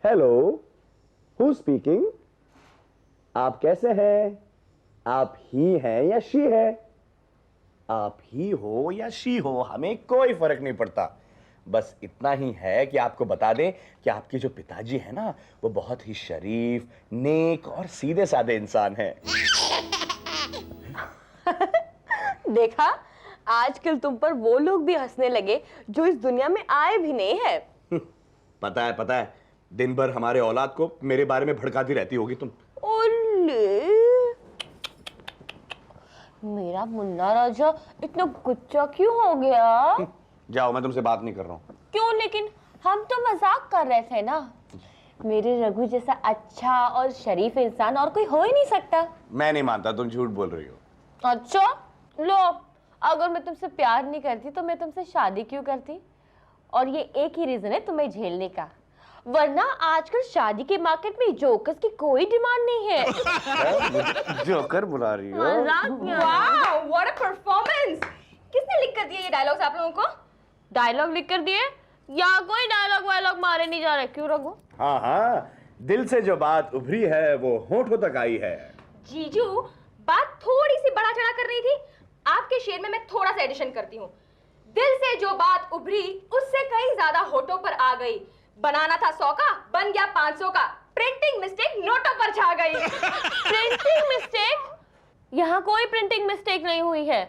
Hello, who speaking? आप कैसे हैं? आप ही हैं या शी है? आप ही हो या शी हो, हमें कोई फर्क नहीं पड़ता। बस इतना ही है कि आपको बता दें कि आपके जो पिताजी हैं ना, वो बहुत ही शरीफ, नेक और सीधे साधे इंसान हैं। देखा, आजकल तुम पर वो लोग भी हंसने लगे जो इस दुनिया में आए भी नहीं है। पता है, दिन भर हमारे औलाद को मेरे बारे में भड़काती रहती होगी तुम। ओले, मेरा मुन्ना राजा इतना गुस्सा क्यों हो गया? जाओ, मैं तुमसे बात नहीं कर रहा हूँ। क्यों? लेकिन हम तो मजाक कर रहे थे ना। मेरे रघु जैसा अच्छा और शरीफ इंसान और कोई हो ही नहीं सकता। मैं नहीं मानता, तुम झूठ बोल रही हो। अच्छा, लो, अगर मैं तुमसे प्यार नहीं करती तो मैं तुमसे शादी क्यों करती? और ये एक ही रीजन है तुम्हें झेलने का, वरना आजकल शादी के मार्केट में जोकर्स की कोई डिमांड नहीं है। जोकर बुला रही हो? Wow, what a performance! किसने लिख कर दिए ये डायलॉग्स आप लोगों को? डायलॉग लिख कर दिए या कोई डायलॉग वायलॉग मारे नहीं जा रहे? क्यों रघु? हाँ, दिल से जो बात उभरी है वो होठों तक आई है। जीजू, बात थोड़ी सी बढ़ा चढ़ा कर रही थी। आपके शेर में मैं थोड़ा सा एडिशन करती हूँ। दिल से जो बात उभरी उससे कहीं ज्यादा होठों पर आ गई। बनाना था 100 का, बन गया 500 का। प्रिंटिंग मिस्टेक नोटों पर छा गई। Printing mistake? यहाँ कोई प्रिंटिंग मिस्टेक नहीं हुई है।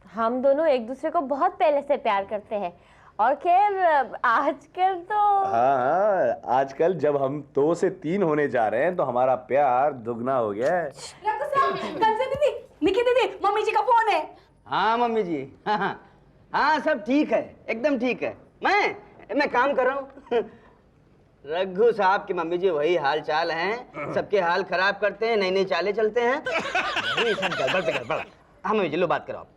हम दोनों एक दूसरे को बहुत पहले से प्यार करते हैं। और खैर, आजकल तो हाँ, आजकल जब हम 2 से 3 होने जा रहे हैं तो हमारा प्यार दुगना हो गया है। कंसे दीदी, निकी दीदी, मम्मी जी का फोन है। हाँ मम्मी जी, हाँ सब ठीक है, एकदम ठीक है। मैं काम कर रहा हूँ। रघु साहब की मम्मी जी वही हाल चाल हैं, सबके हाल खराब करते हैं, नई नई चालें चलते हैं। वही सब गड़बड़ पे गड़बड़। हाँ मम्मी जी, लो बात करो आप।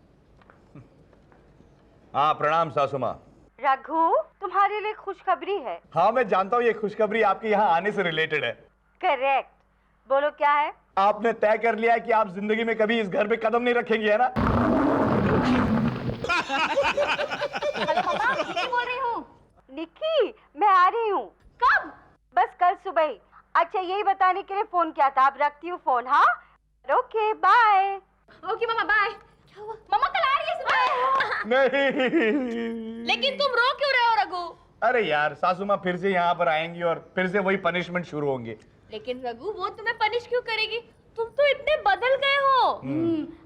हाँ, प्रणाम सासू माँ। रघु, तुम्हारे लिए खुशखबरी है। हाँ, मैं जानता हूँ ये खुशखबरी आपके यहाँ आने से रिलेटेड है। करेक्ट, बोलो क्या है? आपने तय कर लिया है कि आप जिंदगी में कभी इस घर पे कदम नहीं रखेंगी, है ना? हेलो पापा, निकी बोल रही हूँ। निकी, मैं आ रही हूँ। कब? बस कल सुबह ही। अच्छा, यही बताने के लिए फोन किया था। अब रखती हूँ फोन। हाँ, ओके, बाय। ओके मामा, बाय। मम्मा कल आ रही है सुबह। नहीं। लेकिन तुम रो क्यों रहे हो रघु? अरे यार, सासू माँ फिर से यहाँ पर आएंगी और फिर से वही पनिशमेंट शुरू होंगे। लेकिन रघु, वो तुम्हें पनिश क्यों करेगी? तुम तो इतने बदल गए हो।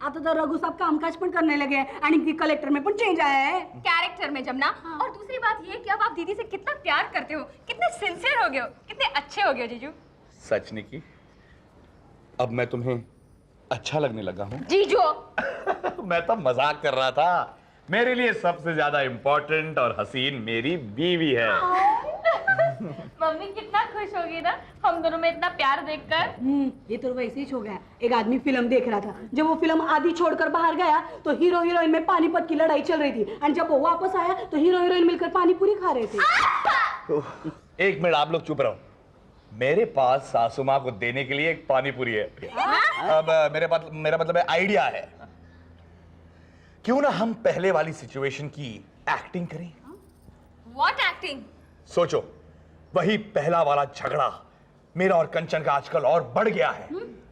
आता तो रघु साहब कामकाज पण करने लगे आणि कलेक्टर में पण चेंज आया है। कैरेक्टर में जमना। और दूसरी बात ये कि अब आप दीदी से कितना प्यार करते हो, कितने सिंसियर हो गए हो, कितने अच्छे हो गए हो जीजू। सच निकी, अब मैं तुम्हें अच्छा लगने लगा हूँ। जीजू मैं तो मजाक कर रहा था। मेरे लिए सबसे ज्यादा इम्पोर्टेंट और हसीन मेरी बीवी है। मम्मी कितना खुश होगी ना हम दोनों में इतना प्यार देखकर। ये तो वैसे ही हो गया। एक आदमी फिल्म देख रहा था, जब वो फिल्म आधी छोड़कर बाहर गया तो हीरो हीरोइन में पानीपत की लड़ाई चल रही थी, और जब वो वापस आया तो हीरो हीरोइन मिलकर पानी पूरी खा रहे थे। एक मिनट, आप लोग चुप रहो। मेरे पास सासू माँ को देने के लिए एक पानी पूरी है। अब मेरा मतलब आइडिया है। क्यों ना हम पहले वाली सिचुएशन की एक्टिंग करें? What acting? सोचो, वही पहला वाला झगड़ा मेरा और कंचन का आजकल और बढ़ गया है।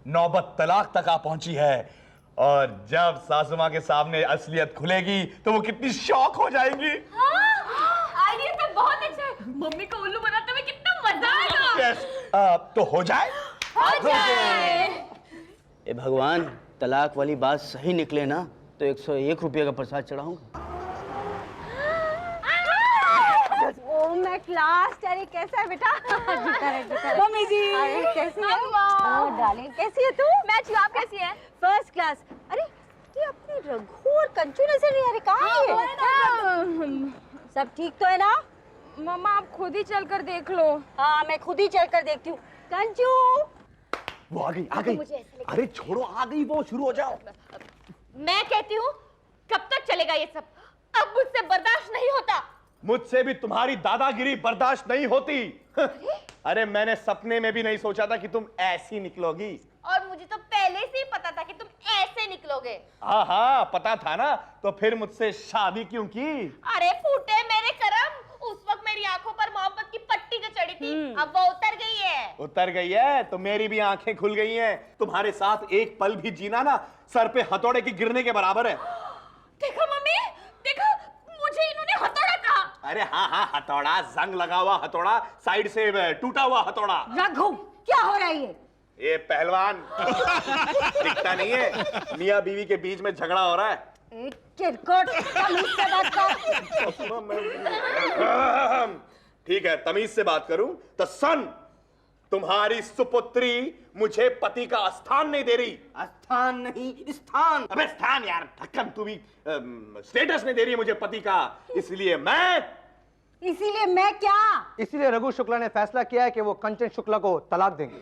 नौबत तलाक तक आ पहुंची है। और जब सासू माँ के सामने असलियत खुलेगी तो वो कितनी शॉक हो जाएंगी। आइडिया तो बहुत अच्छा है। मम्मी को उल्लू बनाते हुए कितना मजा आएगा। यस, तो हो जाए। ए भगवान, तलाक वाली बात सही निकले ना तो 101 रुपये का प्रसाद चढ़ाऊंगा। मैं क्लास। अरे कैसा है बेटा? मम्मी जी, अरे कैसी है? डार्लिंग, कैसी है तू? मैं अच्छी हूँ, आप कैसी हैं? First class. अरे ये अपने रघु और कंचू नजर नहीं आ रहे, कहाँ है? सब ठीक तो है ना? मम्मा आप खुद ही चल कर देख लो। हाँ, मैं खुद ही चल कर देखती हूँ। कंचू, वो आ गई। अरे छोड़ो, आ गई वो, शुरू हो जाओ। मैं कहती हूँ, कब तक चलेगा ये सब? अब मुझसे बर्दाश्त नहीं होता। मुझसे भी तुम्हारी दादागिरी बर्दाश्त नहीं होती। अरे मैंने सपने में भी नहीं सोचा था कि तुम ऐसी निकलोगी। और मुझे तो पहले से ही पता था कि तुम ऐसे निकलोगे। हाँ, पता था ना, तो फिर मुझसे शादी क्यों की? अरे फूटे मेरे करम, उस वक्त मेरी आंखों पर मोहब्बत की पट्टी जो चढ़ी थी अब वो उतर गई है। उतर गई है तो मेरी भी आंखें खुल गई हैं। तुम्हारे साथ एक पल भी जीना ना सर पे हथौड़े की गिरने के बराबर है। देखो मम्मी, देखो मुझे इन्होंने हथौड़ा कहा। अरे हाँ हाँ, हथौड़ा, जंग लगा हुआ हथौड़ा, साइड से टूटा हुआ हथौड़ा। रघु, क्या हो रहा है ये पहलवान दिखता नहीं है, मियाँ बीवी के बीच में झगड़ा हो रहा है। चिरकुट, तमीज से बात कर। ठीक है, तमीज से बात करूं तो सन, तुम्हारी सुपुत्री मुझे पति का स्थान नहीं दे रही। स्थान नहीं, स्थान। अबे स्थान यार, ढक्कन, तू भी स्टेटस नहीं दे रही है मुझे पति का, इसलिए मैं क्या? इसीलिए रघु शुक्ला ने फैसला किया है कि वो कंचन शुक्ला को तलाक देंगे।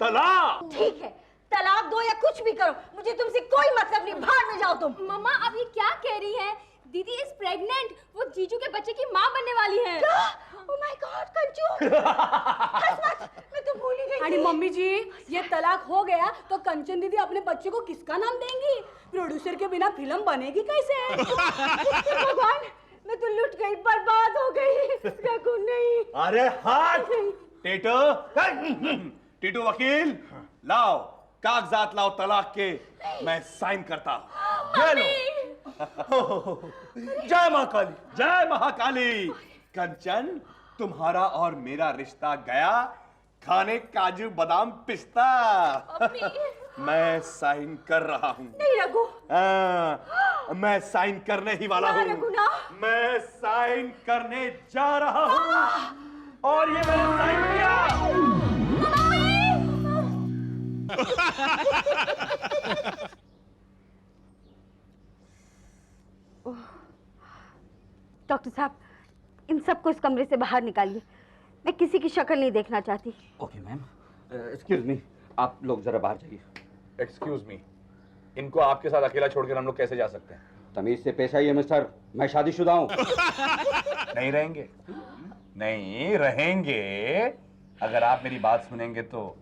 तलाक। ठीक है, तलाक दो या कुछ भी करो, मुझे तुमसे कोई मतलब नहीं, बाहर में जाओ तुम। मम्मा आप ये क्या कह रही हैं? दीदी इज प्रेग्नेंट, वो जीजू के बच्चे की माँ बनने वाली है। Oh my God, Kanchu. हंस मत, मैं तो भूल ही गई अरे थी। मम्मी जी, ये तलाक हो गया तो कंचन दीदी अपने बच्चे को किसका नाम देंगी? प्रोड्यूसर के बिना फिल्म बनेगी कैसे? भगवान, मैं तो लुट गई, बर्बाद हो गई। रघु नहीं। अरे हाथ टीटू, टीटू वकील, लाओ कागजात, लाओ तलाक के, मैं साइन करता हूं। ये लो। जय महाकाली, जय महाकाली। कंचन, तुम्हारा और मेरा रिश्ता गया खाने काजू बादाम पिस्ता। मैं साइन कर रहा हूं। नहीं रघु। मैं साइन करने ही वाला हूं। मैं साइन करने जा रहा हूं और ये मैंने साइन किया। डॉक्टर साहब, इन सबको इस कमरे से बाहर निकालिए, मैं किसी की शक्ल नहीं देखना चाहती। ओके मैम, एक्सक्यूज मी, आप लोग जरा बाहर जाइए। एक्सक्यूज मी, इनको आपके साथ अकेला छोड़कर हम लोग कैसे जा सकते हैं? तमीज से पेश आइए मिस्टर, मैं शादीशुदा हूँ। नहीं रहेंगे, नहीं रहेंगे। अगर आप मेरी बात सुनेंगे तो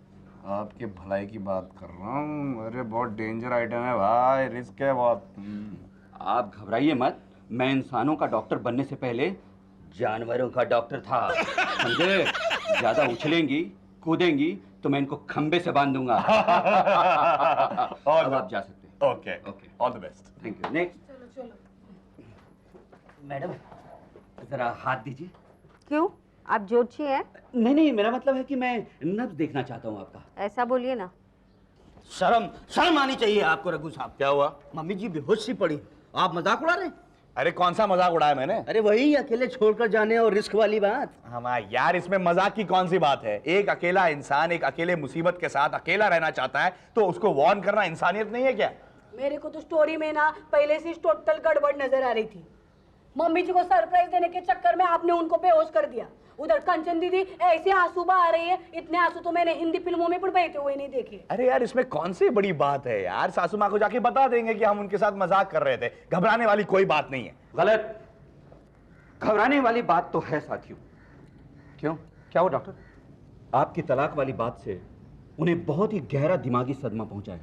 आपके भलाई की बात कर रहा हूँ। अरे बहुत डेंजर आइटम है भाई, रिस्क है बहुत। आप घबराइए मत, मैं इंसानों का डॉक्टर बनने से पहले जानवरों का डॉक्टर था, समझे? ज्यादा उछलेंगी कूदेंगी तो मैं इनको खंबे से बांध दूंगा। अब आप जा सकते हैं। Okay okay, all the best. Thank you. Next. Madam जरा हाथ दीजिए। क्यों, आप जोशी हैं? नहीं नहीं, मेरा मतलब है कि मैं नब्ज देखना चाहता हूँ आपका। ऐसा बोलिए ना। शर्म आनी चाहिए आपको रघु साहब। क्या हुआ? मम्मी जी बेहोश सी पड़ी, आप मजाक उड़ा रहे हैं? अरे कौन सा मजाक उड़ाया मैंने? अरे वही अकेले छोड़कर जाने और रिस्क वाली बात। हमारा यार, इसमें मजाक की कौन सी बात है? एक अकेला इंसान एक अकेले मुसीबत के साथ अकेला रहना चाहता है तो उसको वार्न करना इंसानियत नहीं है क्या? मेरे को तो स्टोरी में ना पहले से टोटल गड़बड़ नजर आ रही थी। मम्मी जी को सरप्राइज देने के चक्कर में आपने उनको बेहोश कर दिया। उधर कंचन दीदी ऐसे आंसू बहा रही है, इतने आंसू तो मैंने हिंदी फिल्मों में भी बहते हुए नहीं देखे। अरे यार, इसमें कौन सी बड़ी बात है यार? सासू माँ को जाके बता देंगे कि हम उनके साथ मजाक कर रहे थे, घबराने वाली कोई बात नहीं है। गलत, घबराने वाली बात तो है साथियों। क्यों, क्या हो डॉक्टर? आपकी तलाक वाली बात से उन्हें बहुत ही गहरा दिमागी सदमा पहुंचा है।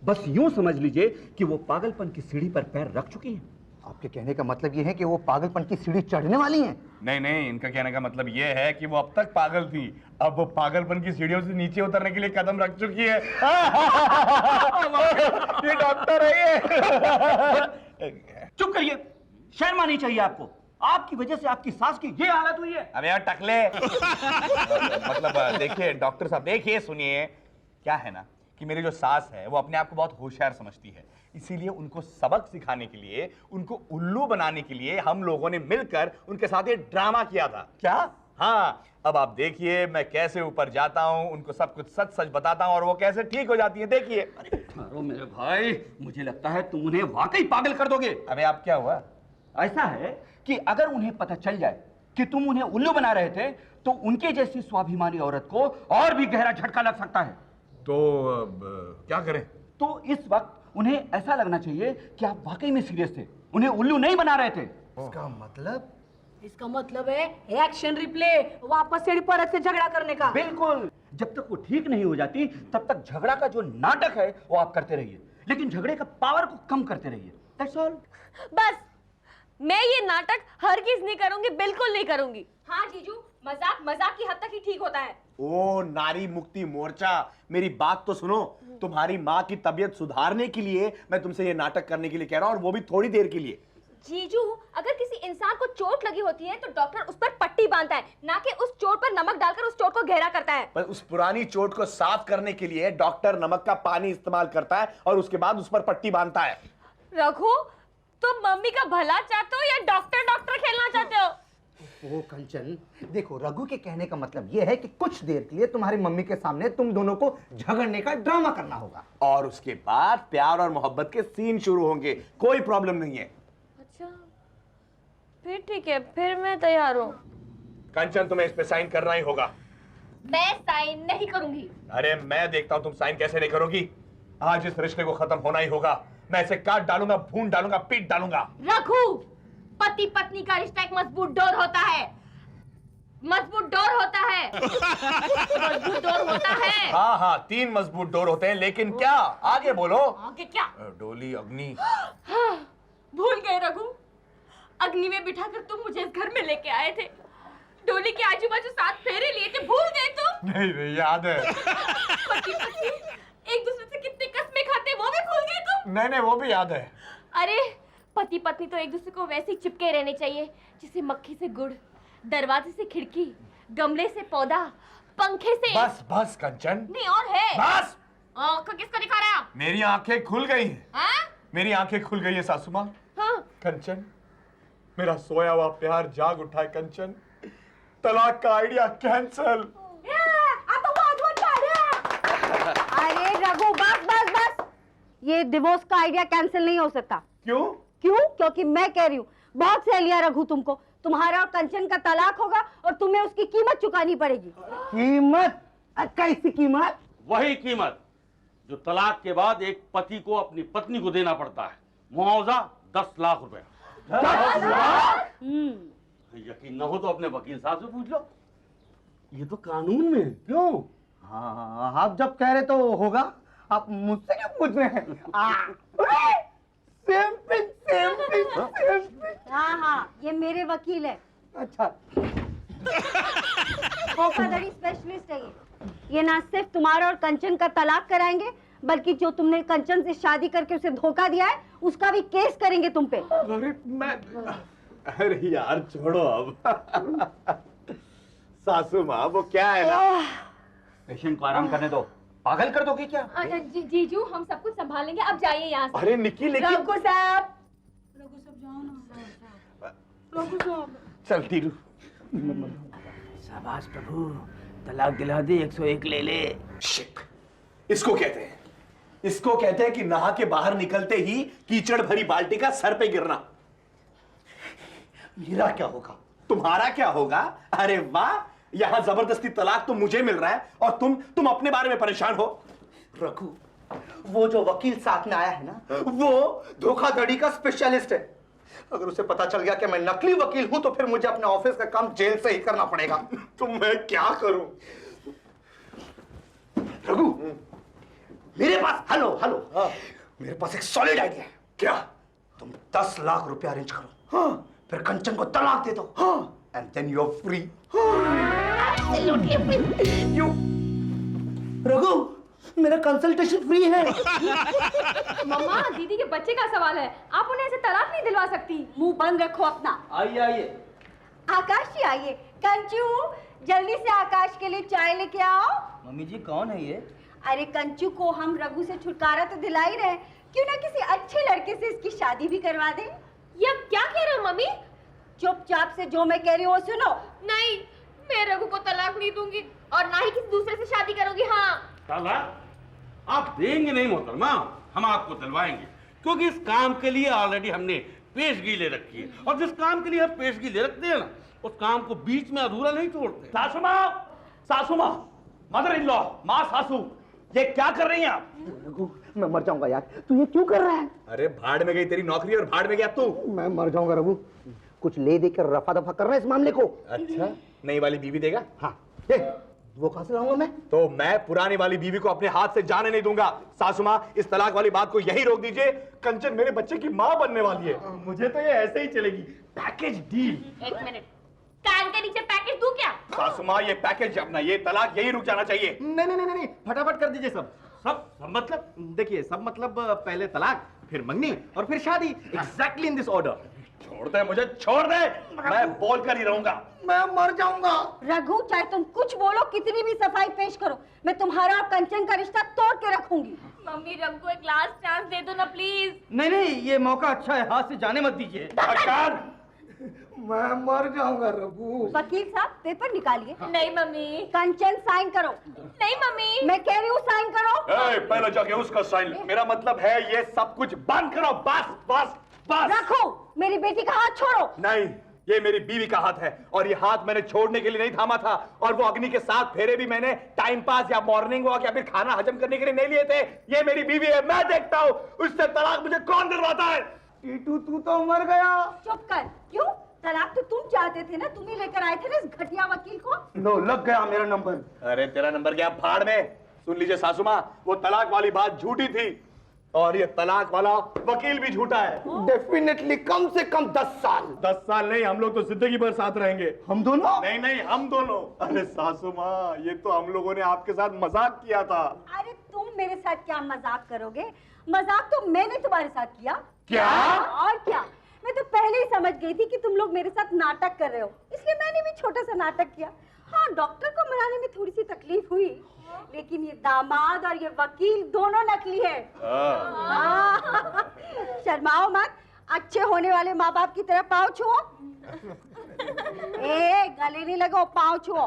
बस यूं समझ लीजिए कि वो पागलपन की सीढ़ी पर पैर रख चुकी हैं। आपके कहने का मतलब ये है कि वो पागलपन की सीढ़ी चढ़ने वाली हैं? नहीं नहीं, इनका कहने का मतलब ये है कि वो अब तक पागल थी, अब वो पागलपन की सीढ़ियों से नीचे उतरने के लिए कदम रख चुकी है। ये डॉक्टर है ये। चुप करिए, शर्म आनी चाहिए आपको। आपकी वजह से आपकी सास की ये हालत हुई है। अबे यार टकले। मतलब देखिए डॉक्टर साहब, देखिए सुनिए, क्या है ना कि मेरी जो सास है वो अपने आप को बहुत होशियार समझती है, इसीलिए उनको सबक सिखाने के लिए, उनको उल्लू बनाने के लिए हम लोगों ने मिलकर उनके साथ ये ड्रामा किया था। क्या? हाँ, अब आप देखिए मैं कैसे ऊपर जाता हूँ, उनको सब कुछ सच सच बताता हूँ और वो कैसे ठीक हो जाती है, देखिए। ठहरो मेरे भाई, मुझे लगता है तुम उन्हें वाकई पागल कर दोगे। अबे आप क्या हुआ? ऐसा है कि अगर उन्हें पता चल जाए कि तुम उन्हें उल्लू बना रहे थे तो उनके जैसी स्वाभिमानी औरत को और भी गहरा झटका लग सकता है। तो अब क्या करें? तो इस वक्त उन्हें ऐसा लगना चाहिए कि आप वाकई में सीरियस थे, उन्हें उल्लू नहीं बना रहे थे। इसका मतलब है एक्शन रिप्ले, वापस से परत से झगड़ा करने का। बिल्कुल, जब तक वो ठीक नहीं हो जाती तब तक झगड़ा का जो नाटक है वो आप करते रहिए, लेकिन झगड़े का पावर को कम करते रहिए। That's all. बस मैं ये नाटक हरगिज नहीं करूंगी, बिल्कुल नहीं करूंगी। हाँ जीजू, मजाक मजाक की हद तक ही ठीक होता है। ओ नारी मुक्ति मोर्चा, मेरी बात तो सुनो। तुम्हारी माँ की तबीयत सुधारने के लिए मैं तुमसे ये नाटक करने के लिए कह रहा हूँ, और वो भी थोड़ी देर के लिए। जीजू, अगर किसी इंसान को चोट लगी होती है तो डॉक्टर उस पर पट्टी बांधता है, ना कि उस चोट पर नमक डालकर उस चोट को गहरा करता है। पर उस पुरानी चोट को साफ करने के लिए डॉक्टर नमक का पानी इस्तेमाल करता है और उसके बाद उस पर पट्टी बांधता है। रघु, तुम मम्मी का भला चाहते हो या डॉक्टर डॉक्टर खेलना चाहते हो? ओ कंचन, देखो रघु के कहने का मतलब यह है कि कुछ देर के लिए तुम्हारी मम्मी के सामने तुम दोनों को झगड़ने का ड्रामा करना होगा, और उसके बाद प्यार और मोहब्बत के सीन शुरू होंगे। कोई प्रॉब्लम नहीं है। अच्छा, फिर ठीक है, फिर मैं तैयार हूँ। कंचन, तुम्हें इस पे साइन करना ही होगा। मैं साइन नहीं करूंगी। अरे मैं देखता हूँ तुम साइन कैसे नहीं करोगी। आज इस रिश्ते को खत्म होना ही होगा। मैं इसे काट डालूंगा, भून डालूंगा, पीट डालूंगा। रघु, पति पत्नी का रिश्ता एक मजबूत डोर होता है। मजबूत डोर होता है। मजबूत डोर होता है। हाँ हाँ, 3 मजबूत डोर होते हैं, लेकिन क्या? आगे बोलो। आगे क्या? डोली, अग्नि। हाँ, भूल गए रघु। अग्नि में बिठाकर तुम मुझे इस घर में लेके आए थे। डोली के आजू बाजू 7 फेरे लिए थे, भूल गए तुम? नहीं, याद है। पति पत्नी एक दूसरे से कितने कस्में खाते, वो भी भूल गए तुम? नहीं, वो भी याद है। अरे पति पत्नी तो एक दूसरे को वैसे ही चिपके रहने चाहिए जैसे मक्खी से गुड़, दरवाजे से खिड़की, गमले से पौधा, पंखे से। बस बस कंचन, नहीं और है। बस। आँख किसको दिखा रहा है? मेरी आंखें खुल गई हैं। हाँ? मेरी आंखें खुल गई है सासू माँ। हाँ? कंचन, मेरा सोया हुआ प्यार जाग उठा है कंचन। तलाक का आइडिया कैंसल। अरे रघु, बस बस बस, ये डिवोर्स का आइडिया कैंसिल नहीं हो सकता। क्यों? क्यों? क्योंकि मैं कह रही हूँ, बहुत सह लिया रघु तुमको। तुम्हारा और कंचन का तलाक होगा और तुम्हें उसकी कीमत चुकानी पड़ेगी। कीमत? कैसी कीमत? वही कीमत जो तलाक के बाद एक पति को अपनी पत्नी को देना पड़ता है। मुआवजा 10 लाख रुपए। 10 लाख? यकीन न हो तो अपने वकील साहब से पूछ लो, ये तो कानून में है। क्यों? हाँ, आप जब कह रहे तो होगा, आप मुझसे क्यों पूछ रहे हैं? Same pinch. हाँ हाँ, ये मेरे वकील है। अच्छा, धोखाधड़ी स्पेशलिस्ट है ये ना सिर्फ तुम्हारा और कंचन का तलाक कराएंगे, बल्कि जो तुमने कंचन से शादी करके उसे धोखा दिया है उसका भी केस करेंगे तुम पे। अरे यार छोड़ो अब। सासू माँ, वो क्या है ना, पेशेंट को आराम करने दो। पागल कर दोगे क्या? जीजू, हम सब कुछ संभाल लेंगे, अब जाइए यहाँ से। अरे निकी, लेकिन रघु साहब जाओ ना। रघु साहब चल धीरू। शाबाश प्रभु, तलाक दिला दे, 101 ले ले। शिट, इसको कहते हैं, इसको कहते हैं कि नहा के बाहर निकलते ही कीचड़ भरी बाल्टी का सर पे गिरना। मेरा क्या होगा? तुम्हारा क्या होगा? अरे वाह, यहां जबरदस्ती तलाक तो मुझे मिल रहा है और तुम अपने बारे में परेशान हो। रघु, वो जो वकील साथ में आया है ना, वो धोखाधड़ी का स्पेशलिस्ट है। अगर उसे पता चल गया कि मैं नकली वकील हूं तो फिर मुझे अपने ऑफिस का काम जेल से ही करना पड़ेगा। तो मैं क्या करूं? रघु, मेरे पास हेलो मेरे पास एक सॉलिड आइडिया है। क्या? तुम 10 लाख रुपए अरेंज करो। हाँ, फिर कंचन को तलाक दे दो। हाँ, and then you are free. Raghu, मेरा कंसल्टेशन फ्री है। मम्मा, दीदी के बच्चे का सवाल है, आप उन्हें ऐसे तलाक नहीं दिलवा सकती। मुंह बंद रखो अपना। आइए। आकाश जी आइए। कंचू, जल्दी से आकाश के लिए चाय लेके आओ। मम्मी जी, कौन है ये? अरे कंचू को हम रघु से छुटकारा तो दिला ही रहे, क्यों ना किसी अच्छे लड़के से इसकी शादी भी करवा दें। ये अब क्या कह रहे हो मम्मी? चुपचाप से जो मैं कह रही हूँ वो सुनो। नहीं, मैं रघु को तलाक नहीं दूंगी और ना ही किसी दूसरे से शादी करूंगी। हाँ, तलाक आप देंगे नहीं मोहतरमा, हम आपको दिलवाएंगे, क्योंकि इस काम के लिए ऑलरेडी हमने पेशगी ले रखी है, और जिस काम के लिए हम पेशगी ले रखते हैं ना, उस काम को बीच में अधूरा नहीं छोड़ते। सासू माँ, मदर इन लॉ, माँ सासू, ये क्या कर रही हैं आप? रघु, मैं मर जाऊंगा यार, तू ये क्यों कर रहा है? अरे भाड़ में गई तेरी नौकरी और भाड़ में गया तू। मैं मर जाऊंगा रघु, कुछ ले देकर रफा दफा कर रहा है इस मामले को। अच्छा, नई वाली बीवी देगा? हाँ, वो कहां से लाऊंगा मैं? तो मैं पुरानी वाली बीवी को अपने हाथ से जाने नहीं दूंगा। सासू माँ, इस तलाक वाली बात को यही रोक दीजिए। कंचन मेरे बच्चे की माँ बनने वाली है। मुझे तो ये ऐसे ही चलेगी, पैकेज डील। एक मिनट, कान के नीचे पैकेट दूं क्या? सासू माँ, ये पैकेज अपना, ये तलाक यही रुक जाना चाहिए। नहीं नहीं नहीं नहीं, फटाफट कर दीजिए सब। सब मतलब? देखिए, सब मतलब पहले तलाक, फिर मंगनी और फिर शादी, एग्जैक्टली इन दिस ऑर्डर। छोड़ दे मुझे, छोड़ दे, मैं बोल कर ही रहूंगा। मैं मर जाऊंगा। रघु, चाहे तुम कुछ बोलो, कितनी भी सफाई पेश करो, मैं तुम्हारा और कंचन का रिश्ता तोड़ के रखूंगी। मम्मी रब को एक लास्ट चांस दे दो ना प्लीज। नहीं नहीं, ये मौका अच्छा है, हाथ से जाने मत दीजिए। मैं मर जाऊंगा रघु। वकील साहब, पेपर निकालिए। नहीं मम्मी। कंचन, साइन करो। नहीं मम्मी। मैं कह रही हूँ साइन करो। पहले जाके उसका साइन। मेरा मतलब है ये सब कुछ बंद करो, बस बस बस। रखो, मेरी बेटी का हाथ छोड़ो। नहीं, ये मेरी बीवी का हाथ है और ये हाथ मैंने छोड़ने के लिए नहीं थामा था, और वो अग्नि के साथ फेरे भी मैंने टाइम पास या मॉर्निंग वॉक या फिर खाना हजम करने के लिए नहीं लिए थे। ये मेरी बीवी है, मैं देखता हूँ उससे तलाक मुझे कौन दिलवाता है। टीटू, तू तो मर गया। चुप कर। क्यों? तलाक तो तुम चाहते थे ना, तुम ही लेकर आए थे ना इस घटिया वकील को। लो, लग गया मेरा नंबर। अरे तेरा नंबर गया फाड़ में। सुन लीजिए सासू माँ, वो तलाक वाली बात झूठी थी और ये तलाक वाला वकील भी झूठा है। डेफिनेटली कम से कम 10 साल। 10 साल नहीं, हम लोग तो जिंदगी भर साथ रहेंगे। हम दोनों? नहीं नहीं, हम दोनों। अरे सासू माँ, ये तो हम लोगों ने आपके साथ मजाक किया था। अरे तुम मेरे साथ क्या मजाक करोगे? मजाक तो मैंने तुम्हारे साथ किया। क्या? और क्या, मैं तो पहले ही समझ गई थी कि तुम लोग मेरे साथ नाटक कर रहे हो, इसलिए मैंने भी छोटा सा नाटक किया। हाँ, डॉक्टर को मनाने में थोड़ी सी तकलीफ हुई, लेकिन ये दामाद और ये वकील दोनों नकली है। हाँ। शर्माओ मत, अच्छे होने वाले माँ बाप की तरह पाँव छुओ। गले नहीं लगो, पाँव छुओ।